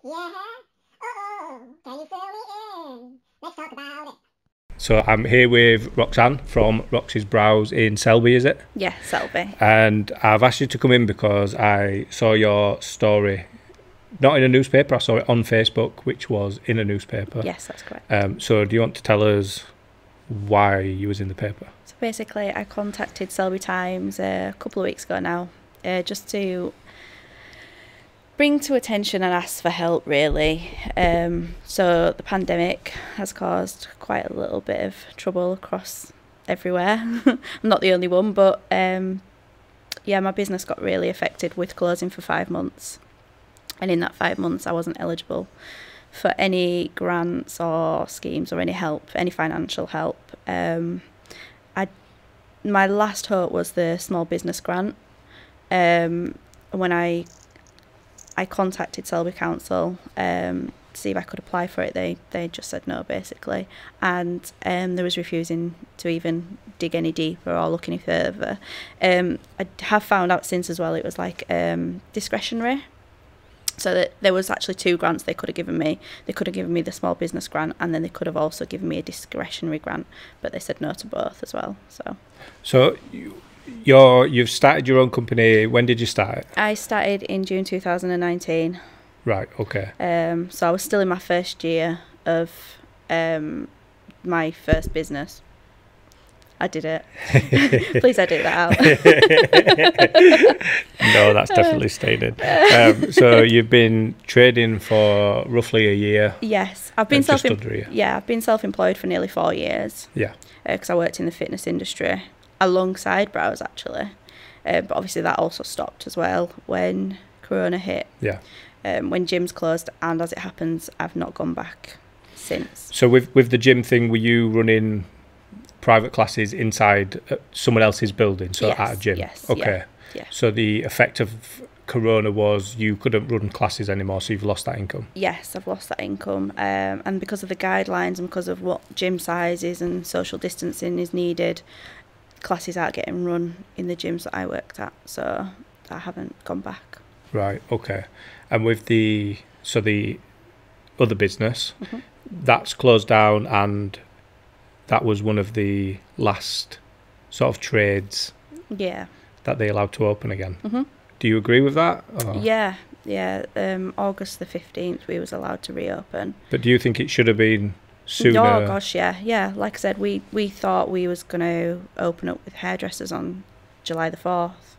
Yeah. Can you fill me in? Let's talk about it. So I'm here with Roxanne from Roxy's Brows in Selby, is it? Yeah, Selby. And I've asked you to come in because I saw your story, not in a newspaper, I saw it on Facebook, which was in a newspaper. Yes, that's correct. So do you want to tell us why you was in the paper? So basically, I contacted Selby Times a couple of weeks ago now, just to bring to attention and ask for help, really. So the pandemic has caused quite a little bit of trouble across everywhere. I'm not the only one, but yeah, my business got really affected with closing for 5 months. And in that 5 months, I wasn't eligible for any grants or schemes or any help, any financial help. My last hope was the small business grant. When I contacted Selby Council to see if I could apply for it, they just said no, basically, and there was refusing to even dig any deeper or look any further. I have found out since as well it was like discretionary. So that there was actually 2 grants they could have given me. They could have given me the small business grant, and then they could have also given me a discretionary grant, but they said no to both as well. So you've started your own company. When did you start it? I started in June 2019. Right, okay. So I was still in my first year of my first business. I did it. Please edit that out. No, that's definitely stated. So you've been trading for roughly a year. Yes, I've been just under a year. Yeah, I've been self-employed for nearly 4 years. Yeah. Because I worked in the fitness industry alongside Brows, actually. But obviously that also stopped as well when Corona hit. Yeah. When gyms closed, and as it happens, I've not gone back since. So with the gym thing, were you running private classes inside someone else's building, so yes, at a gym? Yes. Okay. Yeah. So the effect of Corona was you couldn't run classes anymore, so you've lost that income? Yes, I've lost that income. And because of the guidelines and because of what gym sizes and social distancing is needed, classes aren't getting run in the gyms that I worked at, so I haven't gone back. Right, okay. And with the other business, that's closed down, and that was one of the last sort of trades that they allowed to open again. Do you agree with that? Or? Yeah. August the 15th we was allowed to reopen. But do you think it should have been sooner? Oh gosh, yeah. Like I said, we thought we was going to open up with hairdressers on July the 4th,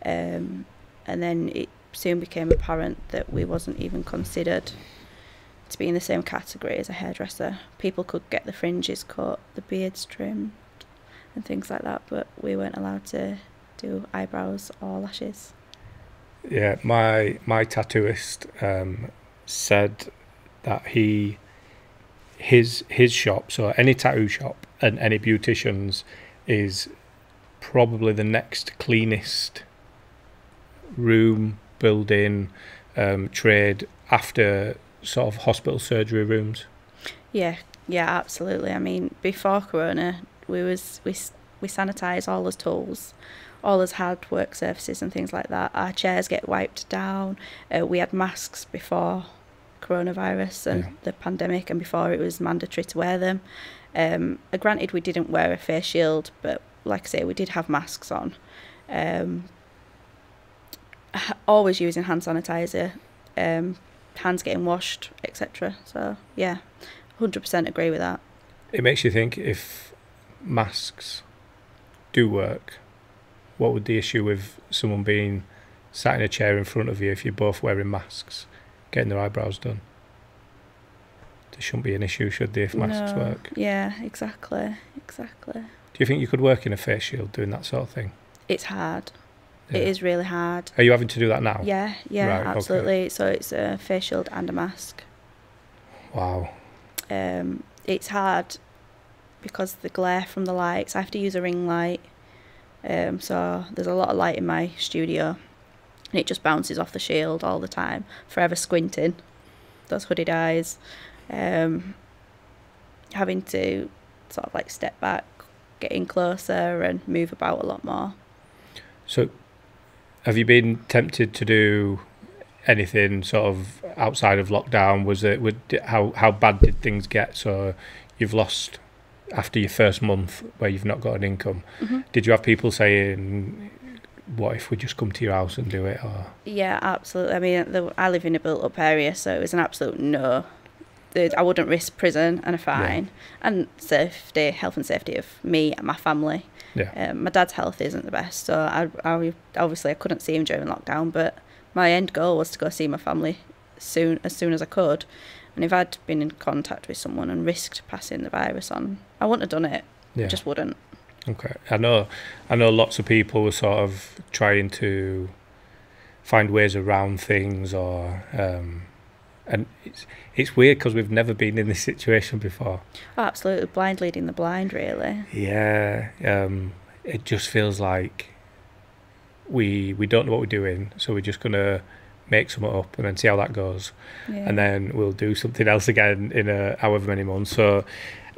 and then it soon became apparent that we wasn't even considered to be in the same category as a hairdresser. People could get the fringes cut, the beards trimmed and things like that, but we weren't allowed to do eyebrows or lashes. Yeah, my tattooist said that his shop, so any tattoo shop and any beauticians, is probably the next cleanest room, building, trade after sort of hospital surgery rooms. Yeah, absolutely. I mean, before Corona, we sanitise all those tools, all those hard work surfaces and things like that. Our chairs get wiped down. We had masks before coronavirus and the pandemic, and before it was mandatory to wear them. Granted, we didn't wear a face shield, but like I say, we did have masks on. Always using hand sanitizer, hands getting washed, etc. So yeah, 100% agree with that. It makes you think, if masks do work, what would the issue with someone being sat in a chair in front of you if you're both wearing masks, getting their eyebrows done? There shouldn't be an issue, should there, if masks work? Yeah, exactly. Do you think you could work in a face shield doing that sort of thing? It's hard. Yeah. It is really hard. Are you having to do that now? Yeah, Right, absolutely. okay. So it's a face shield and a mask. Wow. It's hard because the glare from the lights. I have to use a ring light. So there's a lot of light in my studio, and it just bounces off the shield all the time. Forever squinting, those hooded eyes. Having to sort of like step back, get in closer and move about a lot more. So have you been tempted to do anything sort of outside of lockdown? Was it how bad did things get? So you've lost after your first month where you've not got an income. Mm-hmm. Did you have people saying, what if we just come to your house and do it? Or Yeah, absolutely. I mean, I live in a built-up area, so it was an absolute no. I wouldn't risk prison and a fine, and health and safety of me and my family. Yeah. My dad's health isn't the best, so I obviously I couldn't see him during lockdown, but my end goal was to go see my family as soon as I could. And if I'd been in contact with someone and risked passing the virus on, I wouldn't have done it. Yeah. I just wouldn't. Okay. I know lots of people were sort of trying to find ways around things, or and it's weird because we've never been in this situation before. Oh, absolutely. Blind leading the blind, really. Yeah. It just feels like we don't know what we're doing, so we're just gonna make something up and then see how that goes, and then we'll do something else again in however many months. So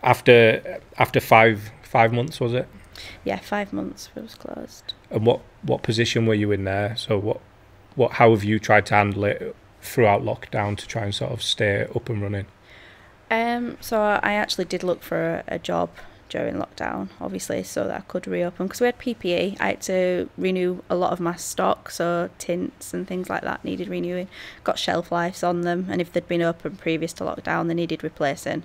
after 5 months, was it? Yeah, 5 months it was closed. And what position were you in there? So how have you tried to handle it throughout lockdown to try and sort of stay up and running? So I actually did look for a job during lockdown, obviously, so that I could reopen, because we had PPE. I had to renew a lot of my stock, so tints and things like that needed renewing. Got shelf lives on them, and if they'd been open previous to lockdown, they needed replacing.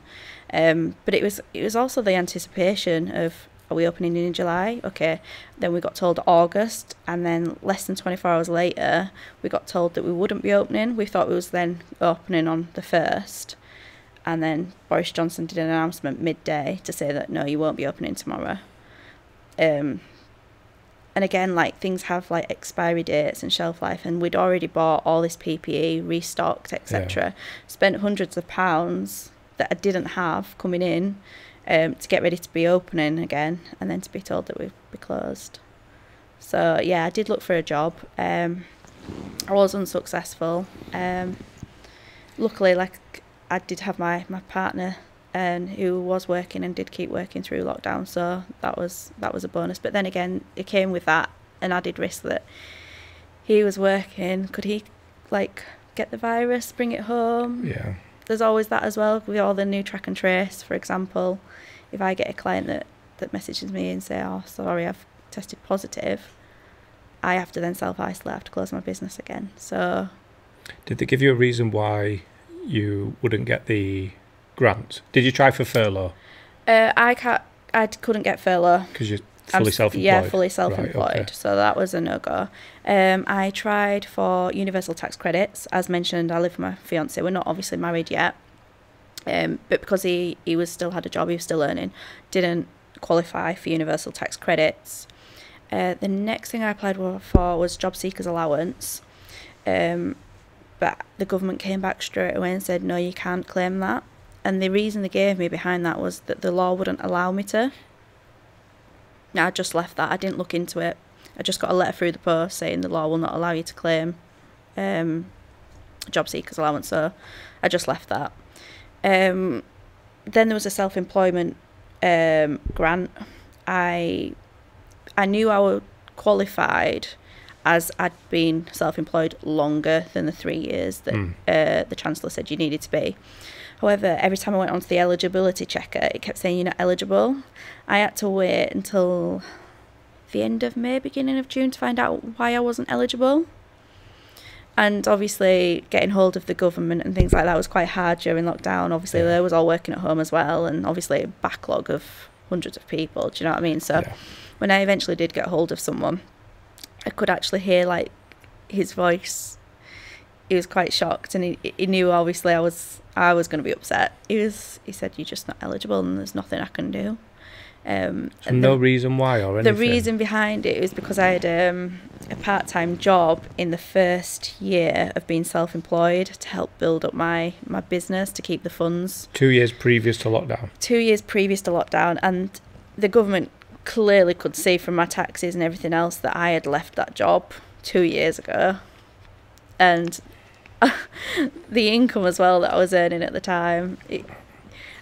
But it was also the anticipation of, are we opening in July? Okay. Then we got told August, and then less than 24 hours later, we got told that we wouldn't be opening. We thought we was then opening on the 1st. And then Boris Johnson did an announcement midday to say that, no, you won't be opening tomorrow. And again, like, things have, like, expiry dates and shelf life, and we'd already bought all this PPE, restocked, etc. Spent hundreds of pounds that I didn't have coming in to get ready to be opening again, and then to be told that we'd be closed. So, yeah, I did look for a job. I was unsuccessful. Luckily, like, I did have my partner, and who was working and did keep working through lockdown, so that was a bonus. But then again, it came with that an added risk that he was working. Could he, like, get the virus, bring it home? Yeah. There's always that as well, with all the new track and trace. For example, if I get a client that messages me and say, oh, sorry, I've tested positive, I have to then self-isolate, I have to close my business again. So, did they give you a reason why you wouldn't get the grant? Did you try for furlough? I couldn't get furlough. Because you're fully self-employed? Yeah, fully self-employed. Right, okay. So that was a no-go. I tried for universal tax credits. As mentioned, I live with my fiancé. We're not obviously married yet. But because he still had a job, he was still earning, didn't qualify for universal tax credits. The next thing I applied for was job seekers allowance. But the government came back straight away and said, no, you can't claim that. And the reason they gave me behind that was that the law wouldn't allow me to. Now, I just left that. I didn't look into it. I just got a letter through the post saying the law will not allow you to claim job seekers allowance. So I just left that. Then there was a self-employment grant. I knew I was qualified as I'd been self-employed longer than the 3 years that the Chancellor said you needed to be. However, every time I went onto the eligibility checker, it kept saying you're not eligible. I had to wait until the end of May, beginning of June to find out why I wasn't eligible. And obviously getting hold of the government and things like that was quite hard during lockdown. Obviously they was all working at home as well, and obviously a backlog of hundreds of people, do you know what I mean? So when I eventually did get hold of someone, I could actually hear, like, his voice. He was quite shocked, and he knew obviously I was going to be upset. He said, you're just not eligible and there's nothing I can do. So no reason why or anything? The reason behind it was because I had a part-time job in the first year of being self-employed to help build up my business, to keep the funds. 2 years previous to lockdown? 2 years previous to lockdown, and the government clearly could see from my taxes and everything else that I had left that job 2 years ago. And the income as well that I was earning at the time,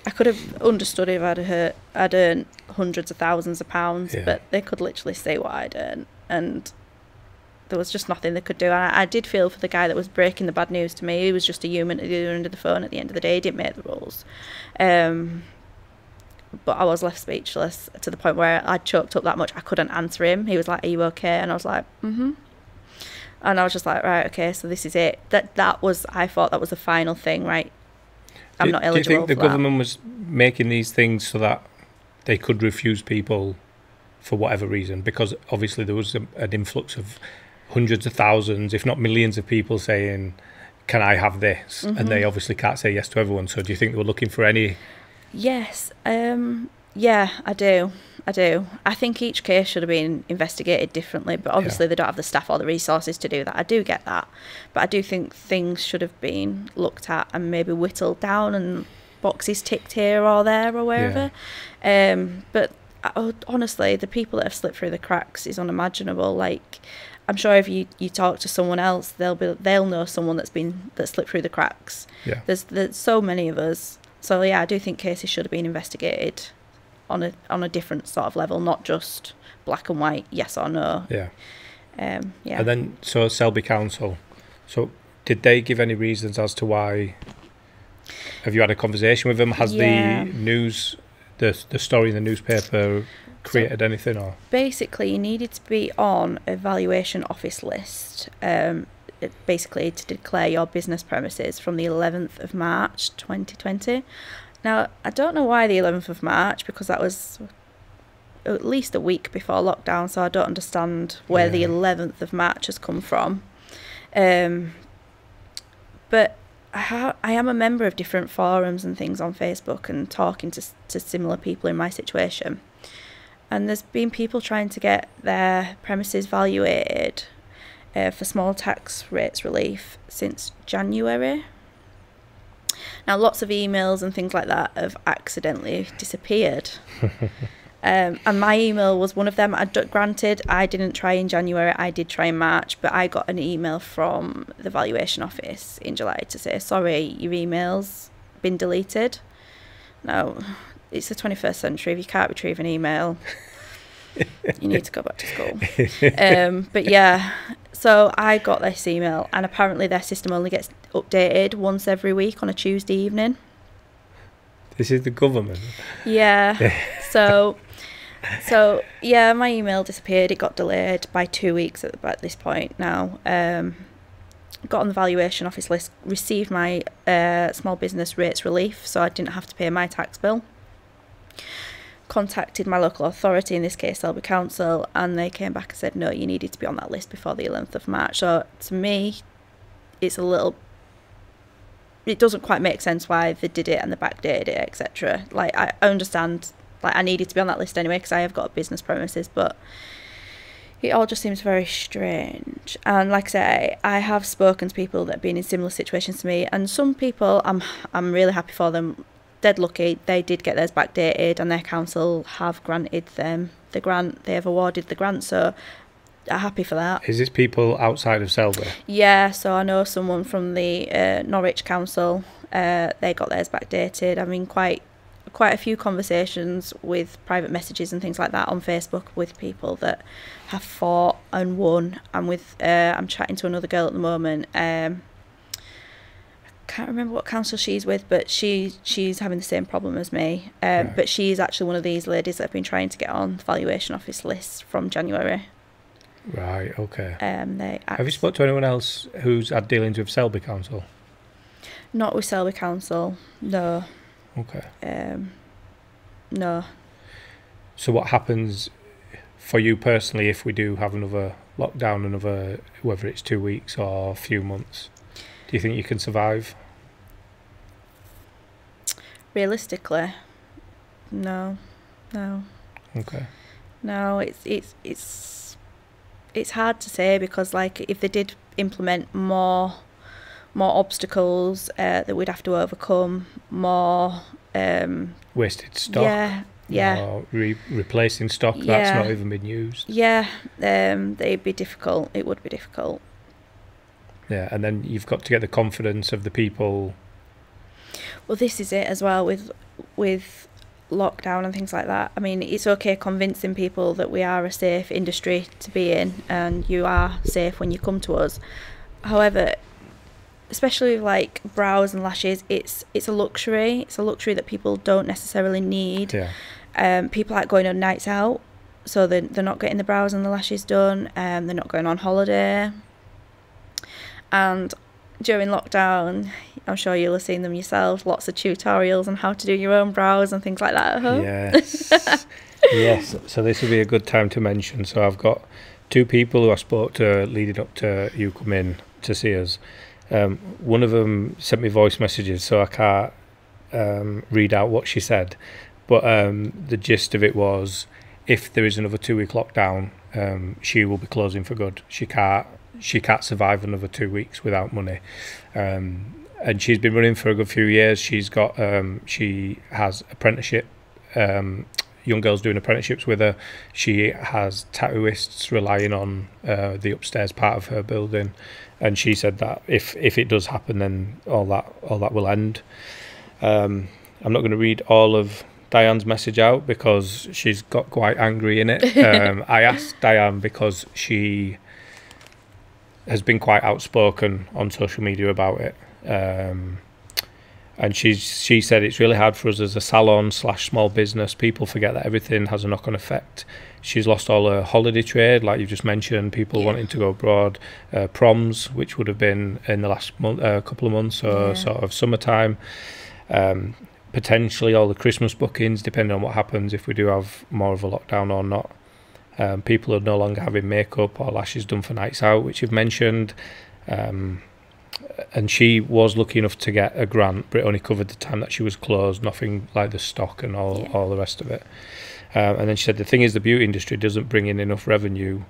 I could have understood if I'd earned hundreds of thousands of pounds, but they could literally see what I'd earned. And there was just nothing they could do. And I did feel for the guy that was breaking the bad news to me. He was just a human at the other end of the phone at the end of the day. He didn't make the rules. But I was left speechless to the point where I choked up that much I couldn't answer him. He was like, "Are you okay?" And I was like, "Mm-hmm." And I was just like, right, okay, so this is it. That was, I thought that was the final thing, right? I'm not eligible. Do you think the for that. government was making these things so that they could refuse people for whatever reason? Because obviously there was an influx of hundreds of thousands, if not millions of people saying, "Can I have this?" And they obviously can't say yes to everyone. So do you think they were looking for any? Yes. Yeah, I do. I think each case should have been investigated differently, but obviously they don't have the staff or the resources to do that. I do get that. But I do think things should have been looked at and maybe whittled down and boxes ticked here or there or wherever. But honestly, the people that have slipped through the cracks is unimaginable. Like, I'm sure if you talk to someone else, they'll know someone that slipped through the cracks. Yeah. There's so many of us. So yeah, I do think cases should have been investigated on a different sort of level, not just black and white, yes or no. Yeah. Yeah. And then, so Selby Council. So did they give any reasons as to why? Have you had a conversation with them? Has the news, the story in the newspaper created anything? Or basically, you needed to be on a valuation office list. Basically to declare your business premises from the 11th of March 2020. Now, I don't know why the 11th of March, because that was at least a week before lockdown, so I don't understand where the 11th of March has come from. But I am a member of different forums and things on Facebook and talking to similar people in my situation. And there's been people trying to get their premises valuated for small tax rates relief since January. Now, lots of emails and things like that have accidentally disappeared. And my email was one of them. Granted, I didn't try in January, I did try in March, but I got an email from the valuation office in July to say, sorry, your email's been deleted. Now, it's the 21st century. If you can't retrieve an email, you need to go back to school. But yeah, so I got this email, and apparently their system only gets updated once every week on a Tuesday evening. This is the government. Yeah. So yeah, my email disappeared. It got delayed by 2 weeks at this point now. Got on the valuation office list, received my small business rates relief, so I didn't have to pay my tax bill. Contacted my local authority, in this case Selby Council, and they came back and said no, you needed to be on that list before the 11th of March. So to me, it doesn't quite make sense why they did it and they backdated it, etc. Like, I understand, like, I needed to be on that list anyway because I have got business premises, but it all just seems very strange. And like I say, I have spoken to people that have been in similar situations to me, and some people, I'm really happy for them. Dead lucky, they did get theirs backdated, and their council have granted them the grant. They have awarded the grant, so I'm happy for that. Is this people outside of Selby? Yeah, so I know someone from the Norwich Council. They got theirs backdated. I mean, quite a few conversations with private messages and things like that on Facebook with people that have fought and won. And with I'm chatting to another girl at the moment. Can't remember what council she's with, but she's having the same problem as me. Right. But she's actually one of these ladies that have been trying to get on the valuation office list from January. Right, okay. Have you spoken to anyone else who's had dealings with Selby Council? Not with Selby Council, no. Okay. No. So what happens for you personally if we do have another lockdown, whether it's 2 weeks or a few months? Do you think you can survive? Realistically, no. Okay. No, it's hard to say, because like if they did implement more obstacles that we'd have to overcome, more wasted stock. Yeah. Or replacing stock that's not even been used. Yeah, they'd be difficult. It would be difficult. Yeah, and then you've got to get the confidence of the people. Well, this is it as well with lockdown and things like that, I mean, it's okay convincing people that we are a safe industry to be in and you are safe when you come to us. However, especially with like brows and lashes, it's a luxury. It's a luxury that people don't necessarily need. People aren't going on nights out, so they're not getting the brows and the lashes done. They're not going on holiday. And during lockdown, I'm sure you'll have seen them yourself, lots of tutorials on how to do your own brows and things like that at home. Yes. Yes, so this would be a good time to mention. So I've got 2 people who I spoke to leading up to you come in to see us. One of them sent me voice messages, so I can't read out what she said. But the gist of it was, if there is another 2-week lockdown, she will be closing for good. She can't survive another 2 weeks without money. And she's been running for a good few years. She's got she has apprenticeship, young girls doing apprenticeships with her. She has tattooists relying on the upstairs part of her building, and she said that if it does happen, then all that will end. I'm not going to read all of Diane's message out because she's got quite angry in it. I asked Diane because she has been quite outspoken on social media about it. And she said it's really hard for us as a salon / small business. People forget that everything has a knock-on effect. She's lost all her holiday trade, like you've just mentioned, people wanting to go abroad, proms, which would have been in the last couple of months, or sort of summertime, potentially all the Christmas bookings, depending on what happens if we do have more of a lockdown or not. People are no longer having makeup or lashes done for nights out, which you've mentioned. And she was lucky enough to get a grant, but it only covered the time that she was closed, nothing like the stock and all the rest of it. And then she said the thing is, the beauty industry doesn't bring in enough revenue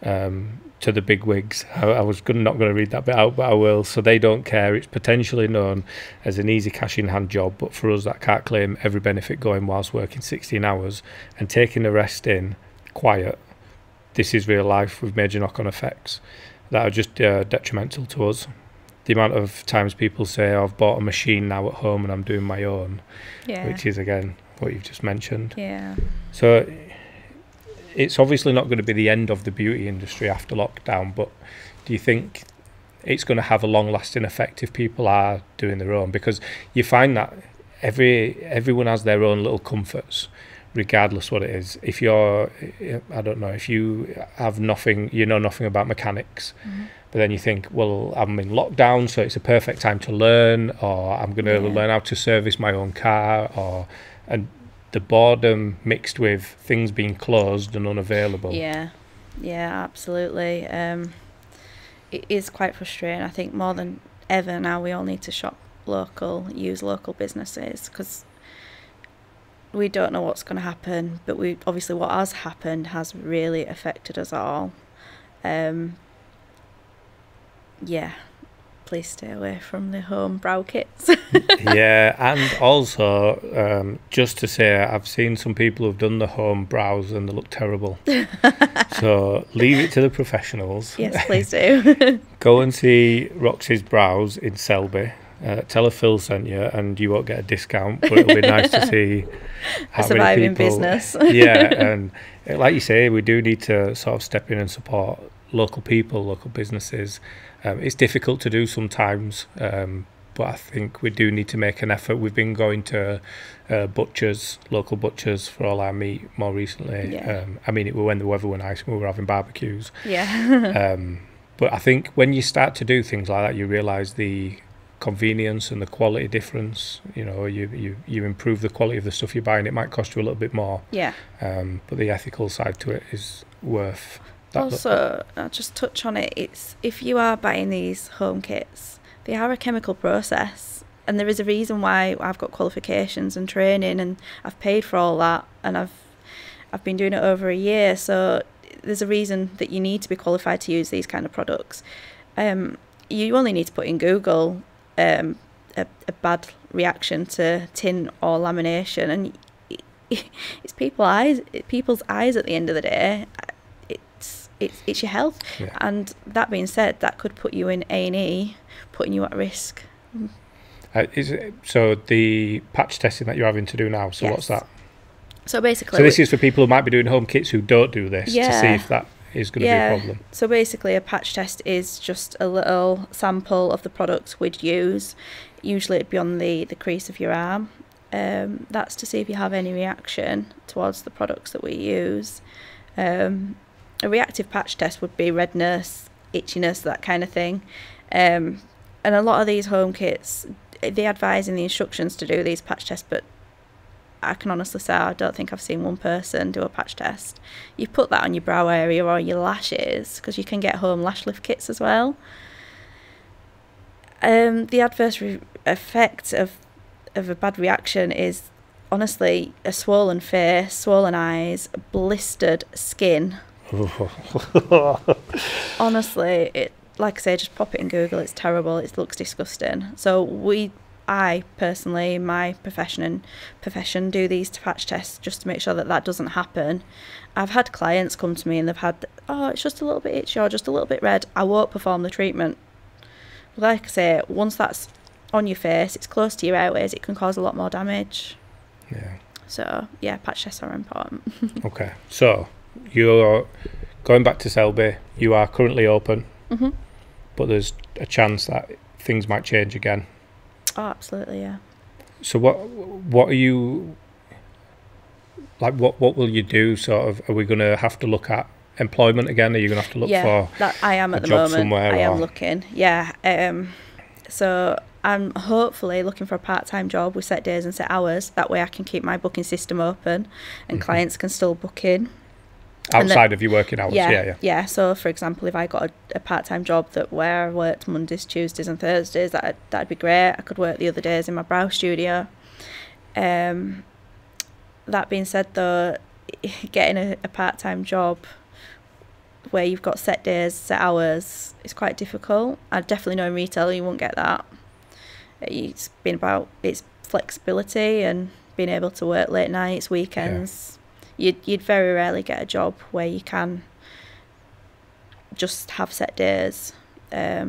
to the big wigs. I was not going to read that bit out, but I will. So they don't care. It's potentially known as an easy cash in hand job, but for us that can't claim every benefit going whilst working 16 hours and taking a rest in quiet. This is real life with major knock-on effects that are just detrimental to us. The amount of times people say, I've bought a machine now at home and I'm doing my own, which is, again, what you've just mentioned. Yeah. So it's obviously not going to be the end of the beauty industry after lockdown, but do you think it's going to have a long-lasting effect if people are doing their own? Because you find that everyone has their own little comforts, regardless what it is. If you're, I don't know, if you have nothing, you know nothing about mechanics, but then you think, well, I'm in lockdown, so it's a perfect time to learn, or I'm going to learn how to service my own car, and the boredom mixed with things being closed and unavailable. Yeah, absolutely. It is quite frustrating. I think more than ever now we all need to shop local, use local businesses, because we don't know what's going to happen, but obviously what has happened has really affected us all. Please stay away from the home brow kits. Yeah, and also just to say, I've seen some people who've done the home brows and they look terrible. So leave it to the professionals. Yes, please do. Go and see Roxy's brows in Selby. Tell her Phil sent you, and you won't get a discount, but it'll be nice to see how a surviving many people, business. Yeah, and like you say, we do need to sort of step in and support local people, local businesses. It's difficult to do sometimes, but I think we do need to make an effort. We've been going to butchers, local butchers, for all our meat more recently. Yeah. I mean, it was when the weather was nice and we were having barbecues. Yeah. But I think when you start to do things like that, you realise the convenience and the quality difference. You know, you improve the quality of the stuff you're buying. It might cost you a little bit more. Yeah. But the ethical side to it is worth that. Also, I'll just touch on it. It's, if you are buying these home kits, they are a chemical process, and there is a reason why I've got qualifications and training, and I've paid for all that, and I've been doing it over a year. So there's a reason that you need to be qualified to use these kind of products. You only need to put in Google a bad reaction to tin or lamination, and it's people's eyes at the end of the day. It's your health. Yeah. And that being said, that could put you in A&E, putting you at risk. So the patch testing that you're having to do now, so yes. What's that? So basically, so this is for people who might be doing home kits who don't do this, to see Yeah. if that is going to be a problem. So basically, a patch test is just a little sample of the products we'd use. Usually, it'd be on the crease of your arm. That's to see if you have any reaction towards the products that we use. A reactive patch test would be redness, itchiness, that kind of thing. And a lot of these home kits, they advise in the instructions to do these patch tests, but I can honestly say I don't think I've seen one person do a patch test. You put that on your brow area or your lashes, because you can get home lash lift kits as well. The adverse effect of a bad reaction is honestly a swollen face, swollen eyes, blistered skin. Honestly, it, like I say, just pop it in Google. It's terrible. It looks disgusting. So I personally, my profession, do these patch tests just to make sure that doesn't happen. I've had clients come to me and they've had, oh, it's just a little bit itchy or just a little bit red. I won't perform the treatment. Like I say, once that's on your face, it's close to your airways, it can cause a lot more damage. Yeah. So, yeah, patch tests are important. Okay. So, you're going back to Selby. You are currently open, but there's a chance that things might change again. Oh, absolutely, yeah. So what are you, like, what will you do, sort of? Are we going to have to look at employment again? Are you going to have to look for that I am at a the job moment. somewhere? I am looking, yeah. So I'm hopefully looking for a part-time job with set days and set hours. That way I can keep my booking system open and clients can still book in. Outside of your working hours, yeah. So, for example, if I got a part-time job where I worked Mondays, Tuesdays and Thursdays, that'd be great. I could work the other days in my brow studio. That being said, though, getting a part-time job where you've got set days, set hours, is quite difficult. I definitely know in retail you won't get that. It's been about its flexibility and being able to work late nights, weekends. You'd very rarely get a job where you can just have set days. That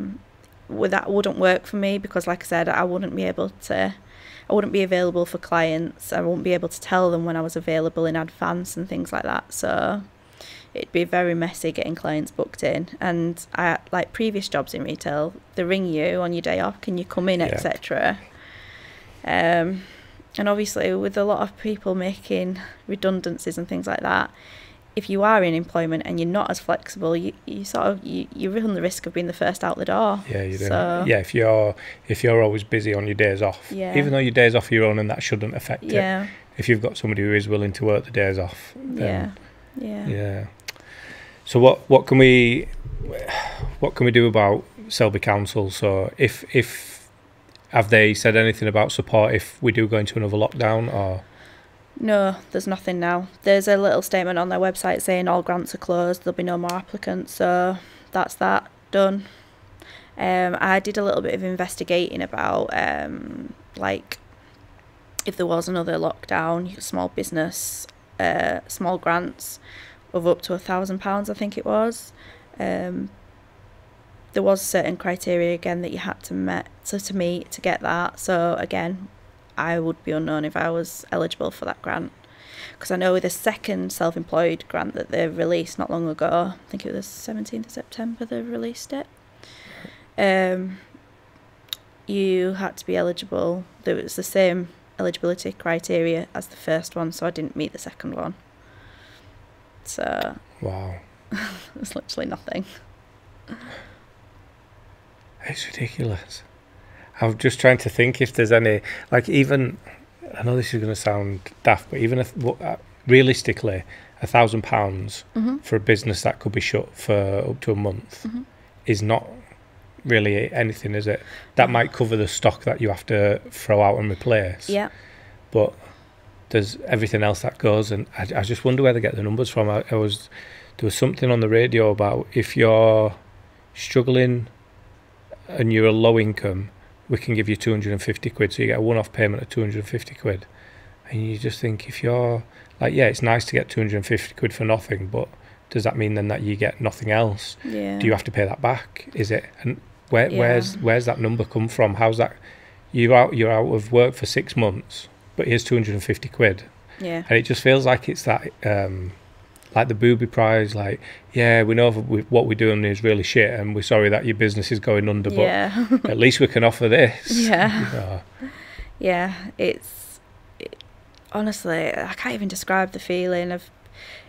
wouldn't work for me because, like I said, I wouldn't be available for clients. I wouldn't be able to tell them when I was available in advance and things like that. So it'd be very messy getting clients booked in. And like previous jobs in retail, they ring you on your day off, can you come in, etc. And obviously, with a lot of people making redundancies and things like that, if you are in employment and you're not as flexible, you run the risk of being the first out the door. Yeah, you do. So, yeah, if you're always busy on your days off, even though your days off are your own and that shouldn't affect it. If you've got somebody who is willing to work the days off, then yeah. So what can we do about Selby Council? So if have they said anything about support if we do go into another lockdown, or? No, there's nothing now. There's a little statement on their website saying all grants are closed, there'll be no more applicants, so that's that, done. I did a little bit of investigating about like if there was another lockdown, small business, small grants of up to £1,000, I think it was. There was certain criteria again that you had to meet to get that. So again, I would be unknown if I was eligible for that grant, because I know with the second self-employed grant that they released not long ago, I think it was 17th of September they released it. You had to be eligible. There was the same eligibility criteria as the first one, so I didn't meet the second one. So wow, there's literally nothing. It's ridiculous. I'm just trying to think if there's any, like, even, I know this is going to sound daft, but even if realistically, £1,000 for a business that could be shut for up to a month is not really anything, is it? That might cover the stock that you have to throw out and replace. Yeah. But there's everything else that goes, and I just wonder where they get the numbers from. There was something on the radio about if you're struggling and you're a low income, we can give you 250 quid, so you get a one-off payment of 250 quid. And you just think, if you're like, yeah, it's nice to get 250 quid for nothing, but does that mean then that you get nothing else? Yeah. Do you have to pay that back? Is it? And where's that number come from? How's that? You're out of work for 6 months, but here's 250 quid. Yeah. And it just feels like it's that, like the booby prize, like, yeah, we know what we're doing is really shit and we're sorry that your business is going under, Yeah. but at least we can offer this. Yeah. You know. Yeah, honestly, I can't even describe the feeling of,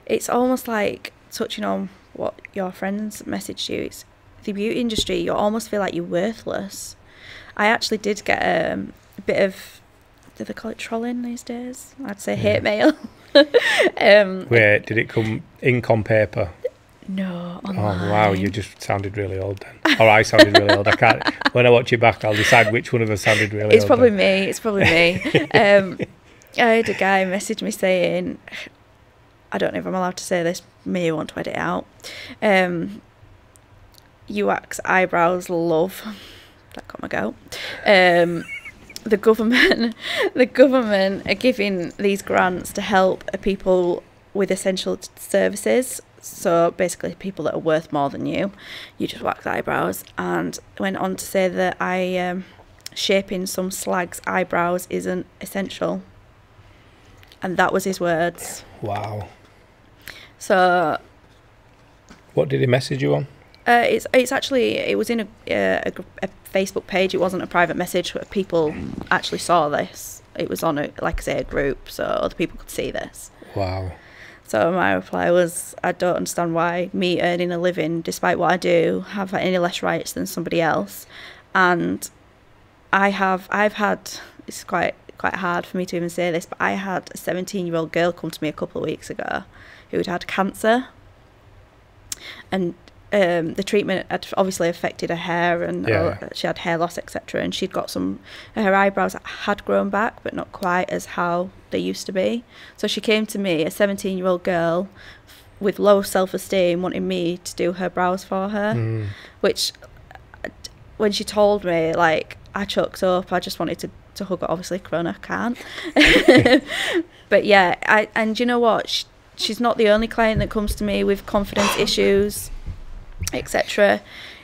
it's almost like touching on what your friends messaged you. It's the beauty industry, you almost feel like you're worthless. I actually did get a bit of, do they call it trolling these days? I'd say hate mail. Wait, did it come ink on paper? No, online. Oh wow, you just sounded really old then. Or I sounded really old. I can't. When I watch it back, I'll decide which one of us sounded really old. It's probably me. I had a guy message me saying, I don't know if I'm allowed to say this, may want to edit it out. You wax eyebrows, love. That got my goat. The government are giving these grants to help people with essential services. So basically people that are worth more than you just wax eyebrows, and went on to say that shaping some slag's eyebrows isn't essential. And that was his words. Wow. So what did he message you on? It's actually, it was in a Facebook page. It wasn't a private message. People actually saw this. It was on a group, so other people could see this. Wow. So my reply was, I don't understand why me earning a living, despite what I do, have any less rights than somebody else. And I've had, it's quite hard for me to even say this, but I had a 17-year-old girl come to me a couple of weeks ago who'd had cancer. And the treatment had obviously affected her hair, and she had hair loss, etc. And she'd got her eyebrows had grown back, but not quite as how they used to be. So she came to me, a 17-year-old girl with low self-esteem, wanting me to do her brows for her, which when she told me, like, I choked up. I just wanted to hug her. Obviously, Corona can't. But yeah, and you know what? She's not the only client that comes to me with confidence issues, etc.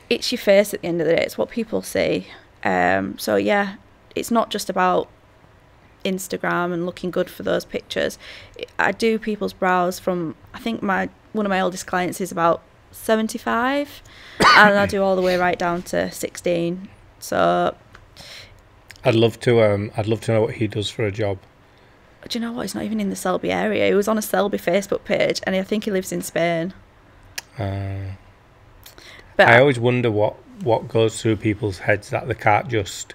It's your face at the end of the day. It's what people see. So yeah, it's not just about Instagram and looking good for those pictures. I do people's brows from, I think one of my oldest clients is about 75 and I do all the way right down to 16. So I'd love to know what he does for a job. Do you know what? He's not even in the Selby area. He was on a Selby Facebook page, and I think he lives in Spain. But I always wonder what goes through people's heads that they can't just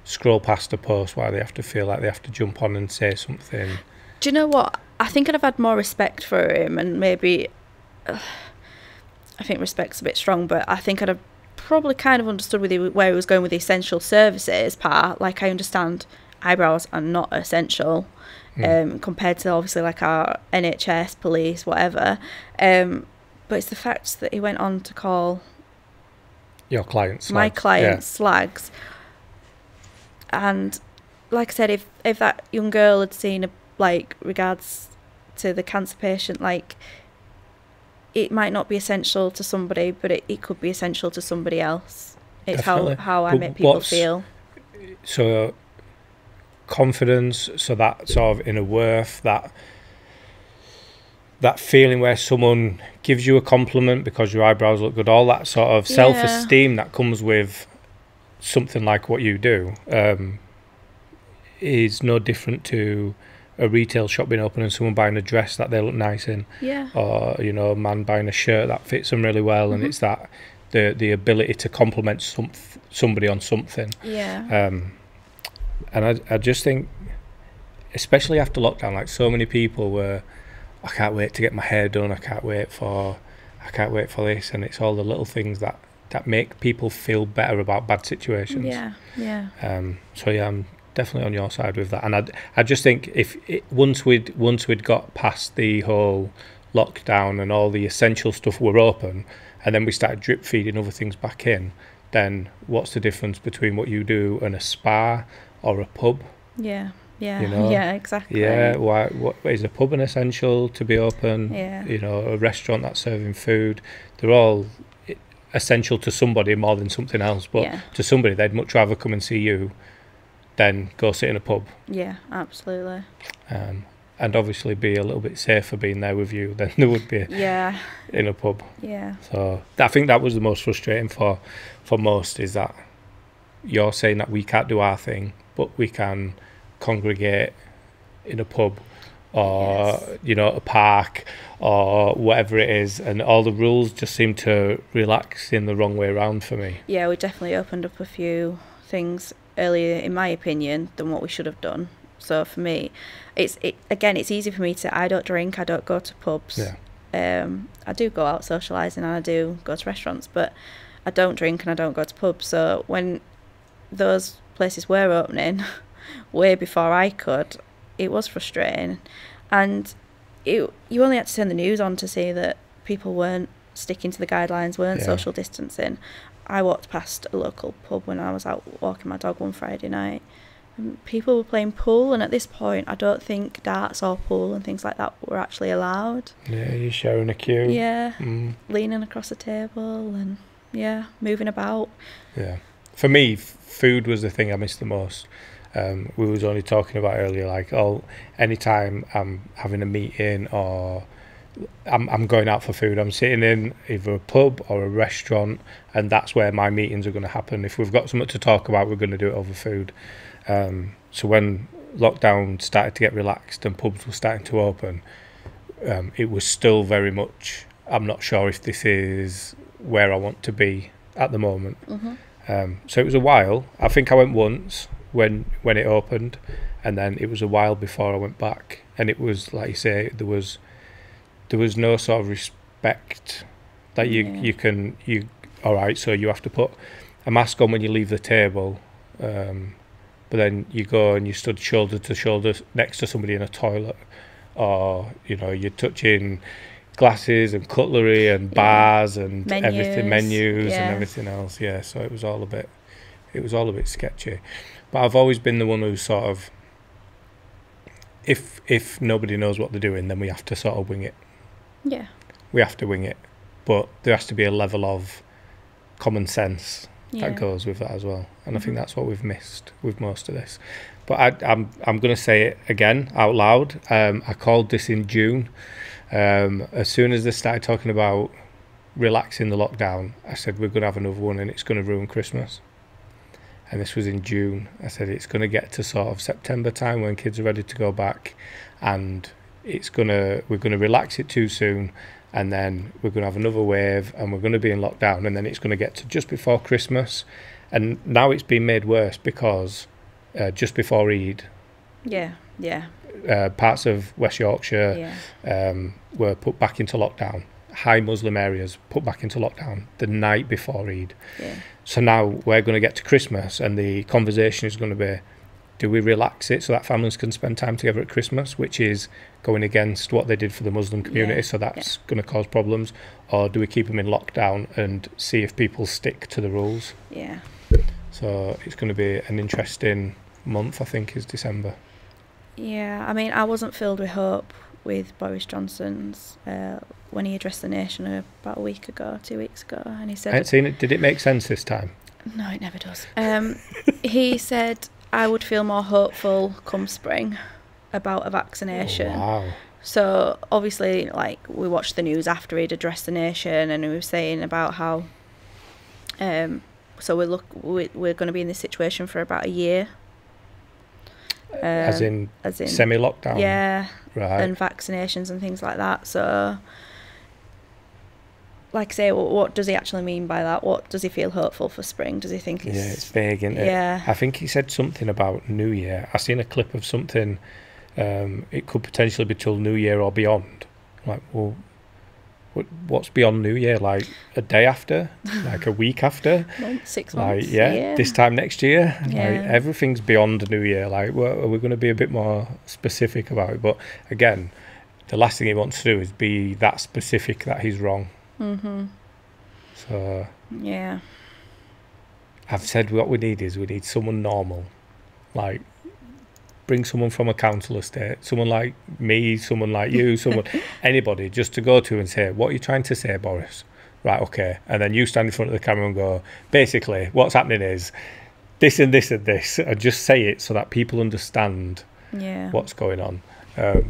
scroll past a post while they have to feel like they have to jump on and say something. Do you know what? I think I'd have had more respect for him, and maybe I think respect's a bit strong, but I think I'd have probably kind of understood where he was going with the essential services part. Like, I understand eyebrows are not essential compared to obviously like our NHS, police, whatever. But it's the fact that he went on to call your clients, my clients, slags. And like I said, if that young girl had seen regards to the cancer patient, like, it might not be essential to somebody, but it could be essential to somebody else. It's how I make people feel. So confidence, so that sort of inner worth, that feeling where someone gives you a compliment because your eyebrows look good, all that sort of self-esteem that comes with something like what you do, is no different to a retail shop being open and someone buying a dress that they look nice in, or a man buying a shirt that fits them really well, and it's that the ability to compliment somebody on something. And I just think, especially after lockdown, like, so many people were, I can't wait to get my hair done, I can't wait for this, and it's all the little things that make people feel better about bad situations. So yeah, I'm definitely on your side with that. And I just think once we'd got past the whole lockdown and all the essential stuff were open, and then we started drip feeding other things back in, then what's the difference between what you do and a spa or a pub? Exactly. What is a pub an essential to be open? A restaurant that's serving food, they're all essential to somebody more than something else, but to somebody they'd much rather come and see you than go sit in a pub. Absolutely. and obviously be a little bit safer being there with you than there would be in a pub. Yeah. So I think that was the most frustrating for most, is that you're saying that we can't do our thing, but we can congregate in a pub or a park or whatever it is, and all the rules just seem to relax in the wrong way around for me. Yeah, we definitely opened up a few things earlier, in my opinion, than what we should have done. So for me, it's easy for me to, I don't drink, I don't go to pubs. I do go out socialising and I do go to restaurants, but I don't drink and I don't go to pubs. So when those places were opening way before I could, it was frustrating. And you only had to turn the news on to see that people weren't sticking to the guidelines, weren't social distancing. I walked past a local pub when I was out walking my dog one Friday night, and people were playing pool, and at this point I don't think darts or pool and things like that were actually allowed. Yeah, you're sharing a queue. Yeah, leaning across a table and moving about. Yeah. For me, food was the thing I missed the most. We was only talking about earlier, like, anytime I'm having a meeting or I'm going out for food, I'm sitting in either a pub or a restaurant, and that's where my meetings are going to happen. If we've got something to talk about, we're going to do it over food. So when lockdown started to get relaxed and pubs were starting to open, it was still very much, I'm not sure if this is where I want to be at the moment. So it was a while. I think I went once when it opened, and then it was a while before I went back, and it was, like you say, there was no sort of respect that you all right, so you have to put a mask on when you leave the table, but then you go and you stood shoulder to shoulder next to somebody in a toilet, or you're touching glasses and cutlery and bars and menus and everything else. So it was all a bit sketchy. But I've always been the one who sort of, if nobody knows what they're doing, then we have to sort of wing it. Yeah. We have to wing it. But there has to be a level of common sense that goes with that as well. And I think that's what we've missed with most of this. But I'm going to say it again out loud. I called this in June. As soon as they started talking about relaxing the lockdown, I said we're going to have another one and it's going to ruin Christmas. And this was in June. I said it's going to get to sort of September time when kids are ready to go back, and we're going to relax it too soon, and then we're going to have another wave and we're going to be in lockdown, and then it's going to get to just before Christmas. And now it's been made worse because just before Eid, parts of West Yorkshire were put back into lockdown. High Muslim areas put back into lockdown the night before Eid. So now we're going to get to Christmas, and the conversation is going to be, do we relax it so that families can spend time together at Christmas, which is going against what they did for the Muslim community, so that's going to cause problems, or do we keep them in lockdown and see if people stick to the rules? So it's going to be an interesting month, I think, is December. I mean, I wasn't filled with hope with Boris Johnson's when he addressed the nation about 2 weeks ago, and he said, I hadn't seen it. Did it make sense this time? No, it never does. He said, I would feel more hopeful come spring about a vaccination. Wow. So obviously, like, we watched the news after he'd addressed the nation, and he was saying about how so we're going to be in this situation for about a year. As in semi-lockdown? Right. And vaccinations and things like that. So, like I say, what does he actually mean by that? What does he feel hopeful for spring? Does he think it's vague, isn't it? Yeah. I think he said something about New Year. I seen a clip of something, it could potentially be till New Year or beyond. Like, well, what's beyond New Year? Like a day after? Like a week after? 6 months? Like, this time next year? Like, everything's beyond New Year. Like, well, are we going to be a bit more specific about it? But again, the last thing he wants to do is be that specific that he's wrong. So I've said what we need someone normal. Like, bring someone from a council estate, someone like me, someone like you, anybody, just to go to and say, what are you trying to say, Boris? Right, okay. And then you stand in front of the camera and go, basically, what's happening is this and this and this, and just say it so that people understand what's going on.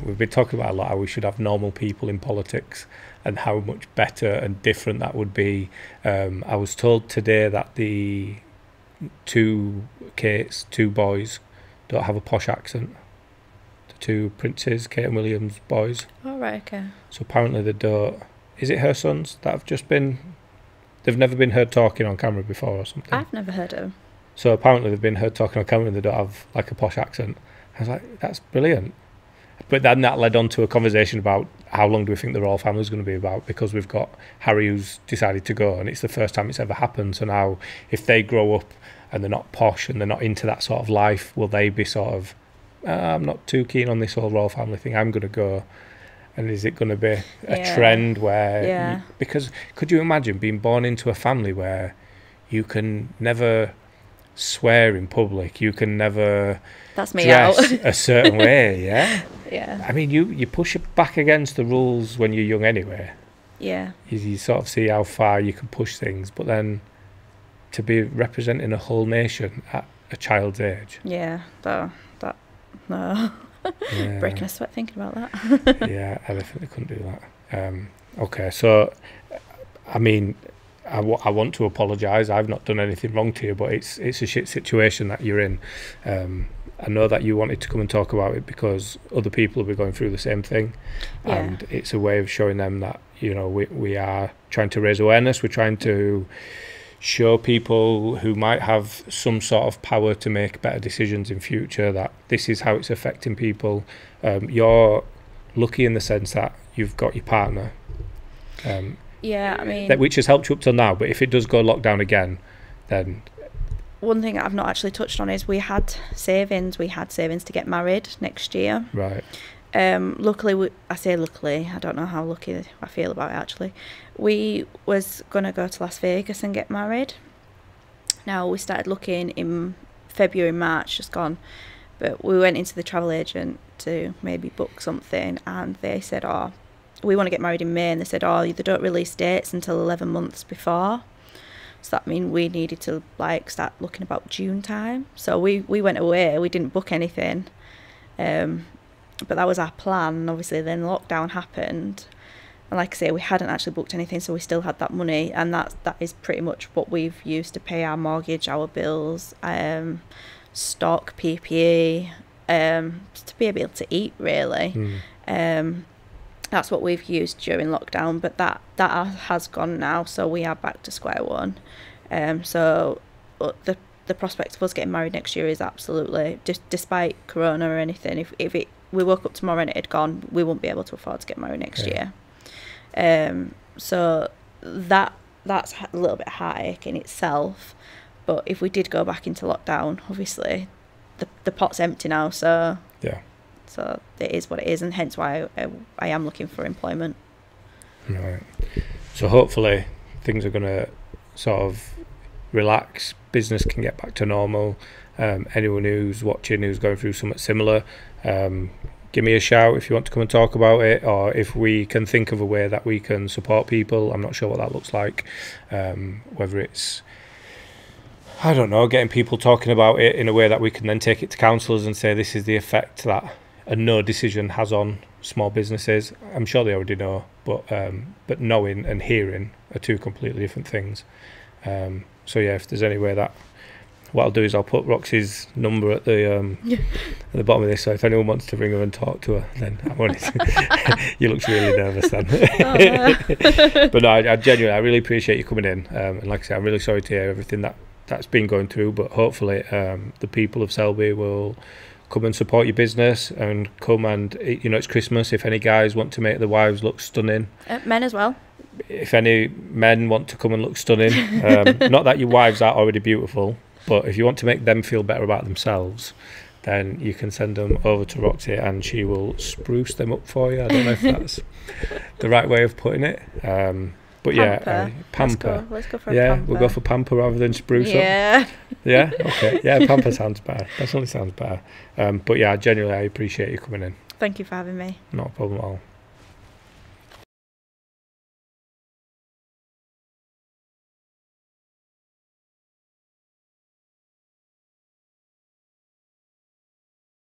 We've been talking about a lot how we should have normal people in politics and how much better and different that would be. I was told today that the two boys, don't have a posh accent. The two princes, Kate and William's boys. Oh, right, okay. So apparently they don't. Is it her sons that have just been? They've never been heard talking on camera before or something. I've never heard of them. So apparently they've been heard talking on camera and they don't have like a posh accent. I was like, that's brilliant. But then that led on to a conversation about how long do we think the royal family is going to be about, because we've got Harry who's decided to go and it's the first time it's ever happened. So now if they grow up and they're not posh and they're not into that sort of life, will they be sort of, I'm not too keen on this whole royal family thing, I'm going to go? And is it going to be a trend where... because could you imagine being born into a family where you can never swear in public, you can never That's me dress out. a certain way, yeah? Yeah. I mean, you push it back against the rules when you're young anyway. Yeah. You sort of see how far you can push things, but then to be representing a whole nation at a child's age. Yeah, no. Yeah. Breaking a sweat thinking about that. Yeah, I definitely couldn't do that. Okay, so, I mean, I want to apologise. I've not done anything wrong to you, but it's a shit situation that you're in. I know that you wanted to come and talk about it because other people will be going through the same thing. Yeah. And it's a way of showing them that, you know, we are trying to raise awareness. We're trying to show people who might have some sort of power to make better decisions in future that this is how it's affecting people. You're lucky in the sense that you've got your partner. Yeah, I mean... which has helped you up till now, but if it does go lockdown again, then... One thing I've not actually touched on is we had savings to get married next year. Right. Luckily, I say luckily, I don't know how lucky I feel about it actually. We was going to go to Las Vegas and get married. Now, we started looking in February, March, just gone. But we went into the travel agent to maybe book something and they said, oh, we want to get married in May. And they said, oh, they don't release dates until 11 months before. So that means we needed to like start looking about June time. So we went away, we didn't book anything. But that was our plan. Obviously then lockdown happened. And like I say, we hadn't actually booked anything, so we still had that money. And that is pretty much what we've used to pay our mortgage, our bills, stock, PPE, to be able to eat really. That's what we've used during lockdown, but that has gone now, so we are back to square one. So the prospect of us getting married next year is absolutely, despite Corona or anything, if we woke up tomorrow and it had gone, we won't be able to afford to get married next year. So that's a little bit heartache in itself. But if we did go back into lockdown, obviously the pot's empty now, so yeah. So it is what it is, and hence why I am looking for employment. Right. So hopefully things are going to sort of relax, business can get back to normal. Anyone who's watching who's going through something similar, give me a shout if you want to come and talk about it, or if we can think of a way that we can support people. I'm not sure what that looks like, whether it's, I don't know, getting people talking about it in a way that we can then take it to councillors and say this is the effect that a no decision has on small businesses. I'm sure they already know, but knowing and hearing are two completely different things. So yeah, if there's any way that, what I'll do is I'll put Roxy's number at the at the bottom of this, so if anyone wants to ring her and talk to her, then I want it. You look really nervous then. But no, I genuinely, I really appreciate you coming in. And like I said, I'm really sorry to hear everything that's been going through, but hopefully the people of Selby will come and support your business and come and, you know, it's Christmas. If any guys want to make their wives look stunning, men as well. If any men want to come and look stunning, not that your wives are already beautiful, but if you want to make them feel better about themselves, then you can send them over to Roxy and she will spruce them up for you. I don't know if that's the right way of putting it. But yeah, pamper. Let's go for a pamper. We'll go for pamper rather than spruce up. Yeah, okay. Yeah, pamper sounds better. Definitely sounds better. But yeah, genuinely, I appreciate you coming in. Thank you for having me. Not a problem at all.